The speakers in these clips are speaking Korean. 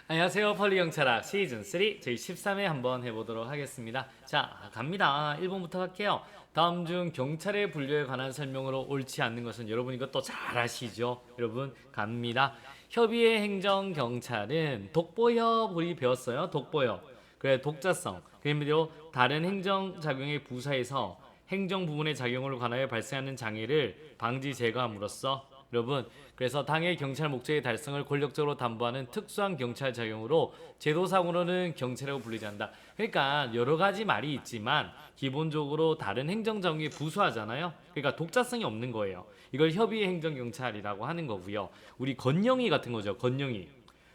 안녕하세요. 펄리경찰학 시즌3 저희 13회 한번 해보도록 하겠습니다. 자, 갑니다. 1번부터 할게요. 다음 중 경찰의 분류에 관한 설명으로 옳지 않는 것은 여러분 이것도 잘 아시죠? 여러분 갑니다. 협의회 행정경찰은 독보협 우리 배웠어요. 독보협. 그래 독자성. 그러므로 다른 행정작용의 부사에서 행정 부분의 작용으로 관하여 발생하는 장애를 방지 제거함으로써 여러분 그래서 당의 경찰 목적의 달성을 권력적으로 담보하는 특수한 경찰 작용으로 제도상으로는 경찰이라고 불리지 않는다. 그러니까 여러 가지 말이 있지만 기본적으로 다른 행정작용에 부수하잖아요. 그러니까 독자성이 없는 거예요. 이걸 협의 행정경찰이라고 하는 거고요. 우리 건영이 같은 거죠. 건영이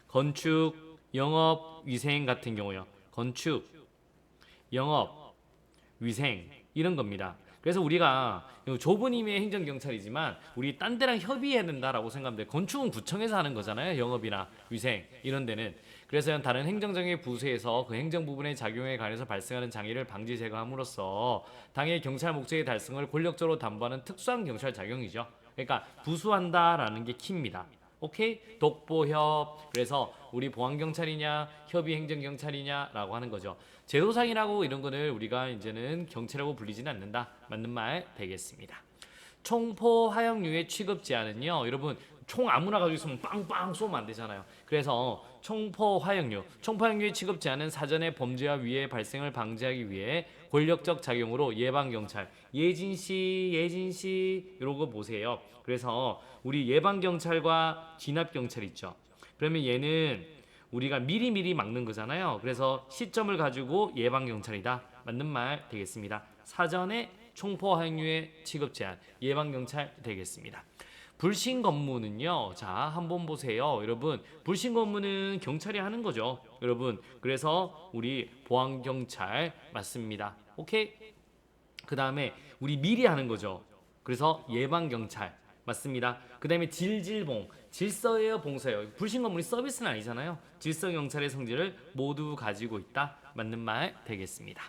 건축, 영업, 위생 같은 경우요. 건축, 영업, 위생 이런 겁니다. 그래서 우리가 좁은 의미의 행정경찰이지만 우리 딴 데랑 협의해야 된다라고 생각하면 돼. 건축은 구청에서 하는 거잖아요. 영업이나 위생 이런 데는. 그래서 다른 행정적인 부서에서 그 행정 부분의 작용에 관해서 발생하는 장애를 방지 제거함으로써 당의 경찰 목적의 달성을 권력적으로 담보하는 특수한 경찰 작용이죠. 그러니까 부수한다라는 게 키입니다. 오케이? 독보협. 그래서 우리 보안경찰이냐 협의행정경찰이냐라고 하는 거죠. 제도상이라고 이런 거를 우리가 이제는 경찰이라고 불리지는 않는다. 맞는 말 되겠습니다. 총포 화형류의 취급 제한은요. 여러분 총 아무나 가지고 있으면 빵빵 쏘면 안 되잖아요. 그래서 총포 화형류의 취급 제한은 사전에 범죄와 위해 발생을 방지하기 위해 권력적 작용으로 예방경찰, 예진씨 이런 거 보세요. 그래서 우리 예방경찰과 진압경찰 있죠. 그러면 얘는 우리가 미리미리 막는 거잖아요. 그래서 시점을 가지고 예방경찰이다. 맞는 말 되겠습니다. 사전에 총포 화형류의 취급 제한, 예방경찰 되겠습니다. 불신 검무는요. 자, 한번 보세요. 여러분, 불신 검무는 경찰이 하는 거죠. 여러분, 그래서 우리 보안경찰 맞습니다. 오케이? 그 다음에 우리 미리 하는 거죠. 그래서 예방경찰 맞습니다. 그 다음에 질질봉 질서예요 봉사예요. 불신 검문이 서비스는 아니잖아요. 질서경찰의 성질을 모두 가지고 있다. 맞는 말 되겠습니다.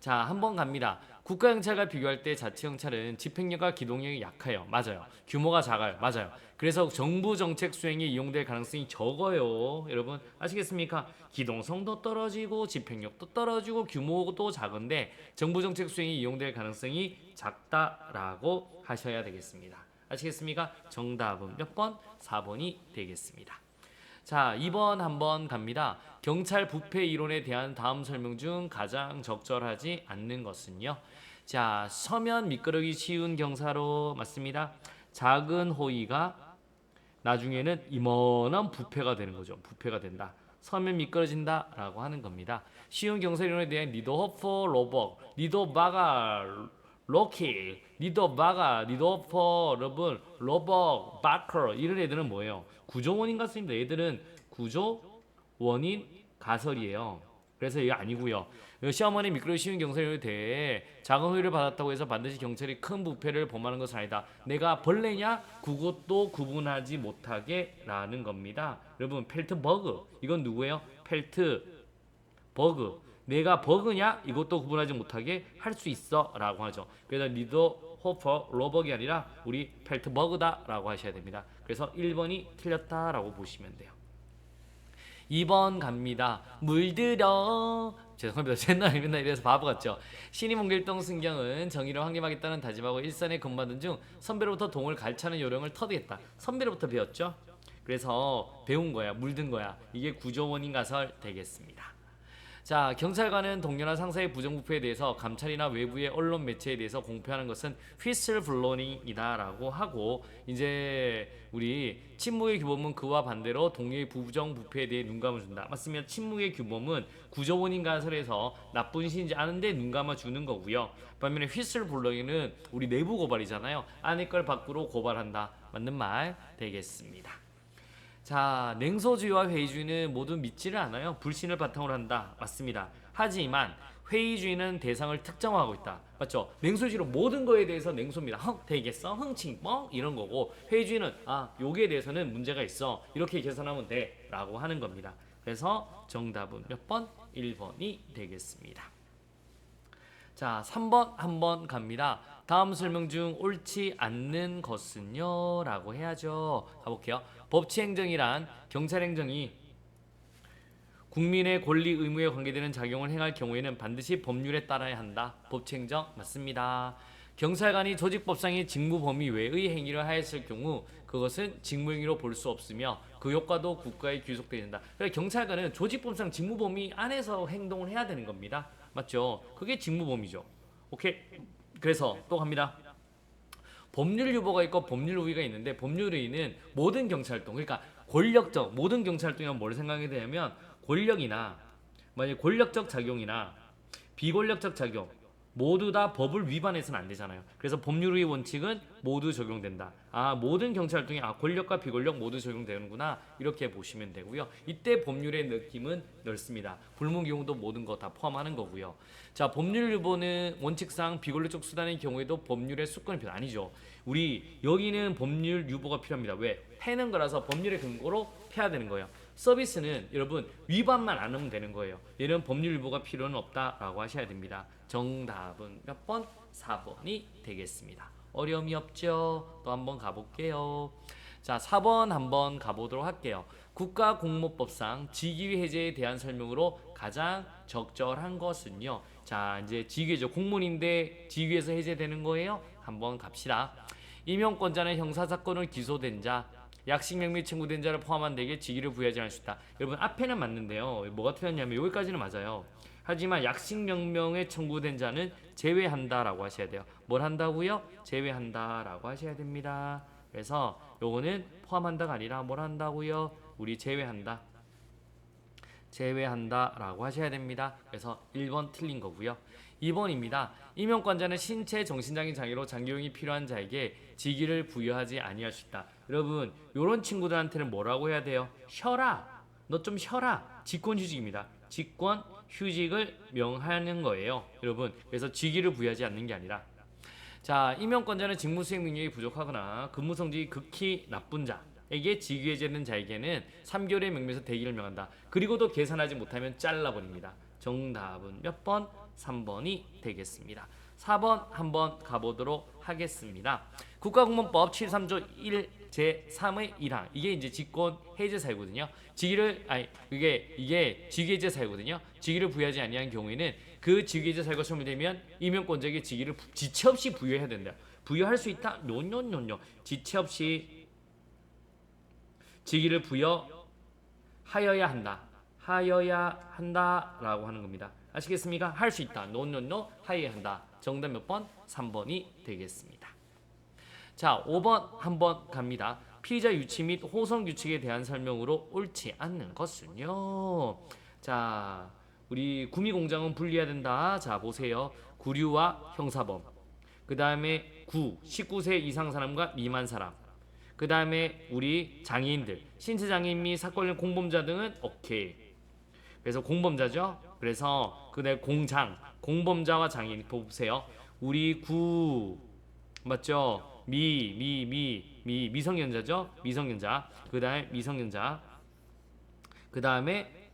자, 한번 갑니다. 국가경찰과 비교할 때 자치경찰은 집행력과 기동력이 약해요. 맞아요. 규모가 작아요. 맞아요. 그래서 정부 정책 수행에 이용될 가능성이 적어요. 여러분 아시겠습니까? 기동성도 떨어지고 집행력도 떨어지고 규모도 작은데 정부 정책 수행에 이용될 가능성이 작다라고 하셔야 되겠습니다. 아시겠습니까? 정답은 몇 번? 4번이 되겠습니다. 자, 2번 한번 갑니다. 경찰 부패 이론에 대한 다음 설명 중 가장 적절하지 않는 것은요. 자, 서면 미끄러기 쉬운 경사로 맞습니다. 작은 호의가 나중에는 임원한 부패가 되는 거죠. 부패가 된다. 서면 미끄러진다라고 하는 겁니다. 쉬운 경사 이론에 대한 니도호퍼 로벅, 니도바가 로키, 니도바가, 니도퍼, 여러분, 로벅, 바커 이런 애들은 뭐예요? 구조원인 같습니다. 얘들은 구조원인 가설이에요. 그래서 이게 아니고요. 시어머니 미끄러기 쉬운 경찰에 대해 작은 호의를 받았다고 해서 반드시 경찰이 큰 부패를 범하는 것은 아니다. 내가 벌레냐? 그것도 구분하지 못하게 라는 겁니다. 여러분 펠트버그 이건 누구예요? 펠트버그 내가 버그냐? 이것도 구분하지 못하게 할 수 있어 라고 하죠. 그래서 리더 호퍼 로벅이 아니라 우리 펠트버그다 라고 하셔야 됩니다. 그래서 1번이 틀렸다라고 보시면 돼요. 2번 갑니다. 물들여 죄송합니다. 옛날에 맨날 이래서 바보 같죠. 신임 몽길동 승경은 정의를 확립하겠다는 다짐하고 일선에 근무하던 중 선배로부터 동을 갈차는 요령을 터득했다. 선배로부터 배웠죠. 그래서 배운 거야. 물든 거야. 이게 구조원인 가설 되겠습니다. 자, 경찰관은 동료나 상사의 부정부패에 대해서 감찰이나 외부의 언론 매체에 대해서 공표하는 것은 휘슬블로잉이다라고 하고 이제 우리 침묵의 규범은 그와 반대로 동료의 부정부패에 대해 눈감아 준다. 맞으면 침묵의 규범은 구조원인 가설에서 나쁜 시인지 아는데 눈감아 주는 거고요. 반면에 휘슬블로잉은 우리 내부 고발이잖아요. 안의 걸 밖으로 고발한다. 맞는 말 되겠습니다. 자, 냉소주의와 회의주의는 모두 믿지를 않아요. 불신을 바탕으로 한다. 맞습니다. 하지만 회의주의는 대상을 특정하고 있다. 맞죠? 냉소주의로 모든 거에 대해서 냉소입니다. 되겠어? 흥칭뻥? 이런 거고 회의주의는 요기에 대해서는 문제가 있어. 이렇게 계산하면 돼. 라고 하는 겁니다. 그래서 정답은 몇 번? 1번이 되겠습니다. 자, 3번 한번 갑니다. 다음 설명 중 옳지 않는 것은요? 라고 해야죠. 가볼게요. 법치행정이란 경찰행정이 국민의 권리 의무에 관계되는 작용을 행할 경우에는 반드시 법률에 따라야 한다. 법칙정 맞습니다. 경찰관이 조직법상의 직무 범위 외의 행위를 하였을 경우 그것은 직무행위로 볼 수 없으며 그 효과도 국가에 귀속되어야 된다. 그러니까 경찰관은 조직법상 직무 범위 안에서 행동을 해야 되는 겁니다. 맞죠? 그게 직무 범위죠. 오케이. 그래서 또 갑니다. 법률 유보가 있고 법률 우위가 있는데 법률 우위는 모든 경찰활동, 그러니까 권력적 모든 경찰활동이란 뭘 생각하게 되냐면 권력이나 만약 권력적 작용이나 비권력적 작용 모두 다 법을 위반해서는 안 되잖아요. 그래서 법률의 원칙은 모두 적용된다. 모든 경찰활동이 권력과 비권력 모두 적용되는구나 이렇게 보시면 되고요. 이때 법률의 느낌은 넓습니다. 불문 경우도 모든 거 다 포함하는 거고요. 자, 법률 유보는 원칙상 비권력적 수단의 경우에도 법률의 수권이 필요 아니죠. 우리 여기는 법률 유보가 필요합니다. 왜? 패는 거라서 법률의 근거로 패야 되는 거예요. 서비스는 여러분 위반만 안 하면 되는 거예요. 얘는 법률 유보가 필요는 없다라고 하셔야 됩니다. 정답은 몇 번? 4번이 되겠습니다. 어려움이 없죠? 또 한번 가볼게요. 자, 4번 한번 가보도록 할게요. 국가공무법상 직위 해제에 대한 설명으로 가장 적절한 것은요. 자, 이제 직위죠. 공무원인데 직위에서 해제되는 거예요. 한번 갑시다. 임용권자는 형사사건을 기소된 자, 약식명령 청구된 자를 포함한 데에게 직위를 부여하지 않을 수 있다. 여러분 앞에는 맞는데요. 뭐가 틀렸냐면 여기까지는 맞아요. 하지만 약식명령에 청구된 자는 제외한다라고 하셔야 돼요. 뭘 한다고요? 제외한다라고 하셔야 됩니다. 그래서 요거는 포함한다가 아니라 뭘 한다고요? 우리 제외한다. 제외한다라고 하셔야 됩니다. 그래서 1번 틀린 거고요. 2번입니다. 임용권자는 신체 정신장애 장애로 장기용이 필요한 자에게 직위를 부여하지 아니할 수 있다. 여러분 요런 친구들한테는 뭐라고 해야 돼요? 쉬어라. 너 좀 쉬어라. 직권휴직입니다. 직권휴직을 명하는 거예요. 여러분 그래서 직위를 부여하지 않는 게 아니라 자, 임용권자는 직무수행 능력이 부족하거나 근무성질이 극히 나쁜 자에게 직위해제된 자에게는 3개월의 명명에서 대기를 명한다. 그리고도 계산하지 못하면 잘라버립니다. 정답은 몇 번? 3번이 되겠습니다. 4번 한번 가보도록 하겠습니다. 국가공무원법 73조 1 제3의 1항 이게 이제 직권 해제 사유거든요. 이게 직위해제 사유거든요. 직위를 부여하지 아니한 경우에는 그 직위해제 사유가 소멸되면 임용권자에게 직위를 지체 없이 부여해야 된다. 부여할 수 있다? 노노노노. 지체 없이 직위를 부여하여야 한다. 하여야 한다라고 하는 겁니다. 아시겠습니까? 할 수 있다. 노노노 하여야 한다. 정답 몇 번? 3번이 되겠습니다. 자, 5번 한번 갑니다. 피의자 유치 및 호송 규칙에 대한 설명으로 옳지 않는 것은요. 자, 우리 구미공장은 분리해야 된다. 자, 보세요. 구류와 형사범. 그 다음에 19세 이상 사람과 미만 사람. 그 다음에 우리 장애인들, 신체장애인 및 사건련 공범자 등은 오케이. 그래서 공범자죠. 그래서 그다음에 공범자와 장애인 보세요. 우리 맞죠? 미성년자죠. 미성년자. 그다음에 미성년자. 그다음에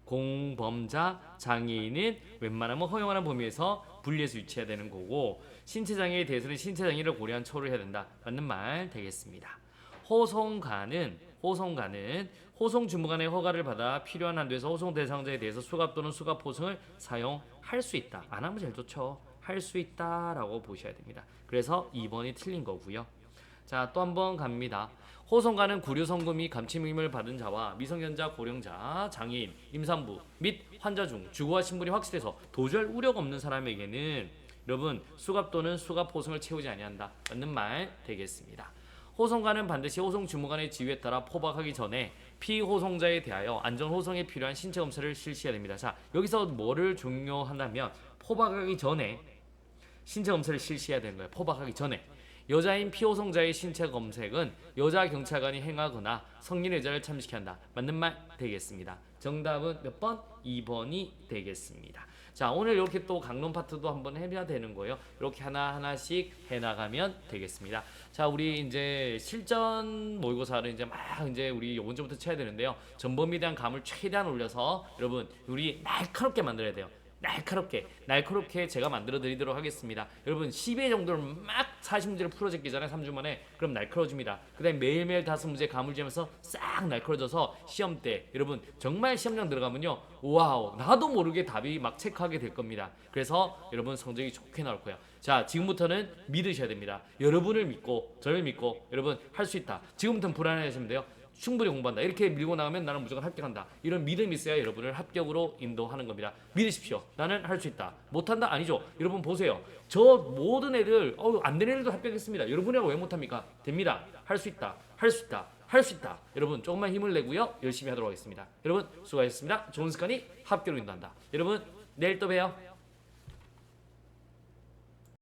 공범자, 장애인은 웬만하면 허용하는 범위에서 분리해서 유치해야 되는 거고 신체장애에 대해서는 신체장애를 고려한 처우를 해야 된다. 맞는 말 되겠습니다. 호송관은 호송 주무관의 허가를 받아 필요한 한도에서 호송 대상자에 대해서 수갑 또는 수갑 호송을 사용할 수 있다. 안 하면 제일 좋죠. 할 수 있다라고 보셔야 됩니다. 그래서 2번이 틀린 거고요. 자, 또 한번 갑니다. 호송관은 구류성금 및 감치임을 받은 자와 미성년자, 고령자, 장애인, 임산부 및 환자 중 주거와 신분이 확실해서 도저히 우려가 없는 사람에게는 여러분 수갑 또는 수갑 호송을 채우지 아니한다. 맞는 말 되겠습니다. 호송관은 반드시 호송 주무관의 지휘에 따라 포박하기 전에 피호송자에 대하여 안전호송에 필요한 신체 검사를 실시해야 됩니다. 자, 여기서 뭐를 중요하냐면 포박하기 전에 신체 검사를 실시해야 되는 거예요. 포박하기 전에. 여자인 피호송자의 신체 검색은 여자 경찰관이 행하거나 성인 의자를 참시켜야 한다. 맞는 말 되겠습니다. 정답은 몇 번? 2번이 되겠습니다. 자, 오늘 이렇게 또 강론 파트도 한번 해야 되는 거예요. 이렇게 하나하나씩 해나가면 되겠습니다. 자, 우리 이제 실전 모의고사를 이제 우리 이번 주부터 쳐야 되는데요. 전범에 대한 감을 최대한 올려서 여러분 우리 날카롭게 만들어야 돼요. 날카롭게 제가 만들어 드리도록 하겠습니다. 여러분 10회 정도는 막 40문제를 풀어 제끼잖아요. 3주 만에. 그럼 날카로워집니다. 그다음에 매일매일 5문제 가물지면서 싹 날카로워져서 시험 때 여러분 정말 시험장 들어가면요. 와우, 나도 모르게 답이 막 체크하게 될 겁니다. 그래서 여러분 성적이 좋게 나올 거예요. 자, 지금부터는 믿으셔야 됩니다. 여러분을 믿고 저를 믿고 여러분 할 수 있다. 지금부터는 불안해하시면 돼요. 충분히 공부한다. 이렇게 밀고 나가면 나는 무조건 합격한다. 이런 믿음이 있어야 여러분을 합격으로 인도하는 겁니다. 믿으십시오. 나는 할 수 있다. 못한다? 아니죠. 여러분 보세요. 저 모든 애들 안 되는 애들도 합격했습니다. 여러분이라고 왜 못합니까? 됩니다. 할 수 있다. 할 수 있다. 할 수 있다. 여러분 조금만 힘을 내고요. 열심히 하도록 하겠습니다. 여러분 수고하셨습니다. 좋은 습관이 합격으로 인도한다. 여러분 내일 또 봬요.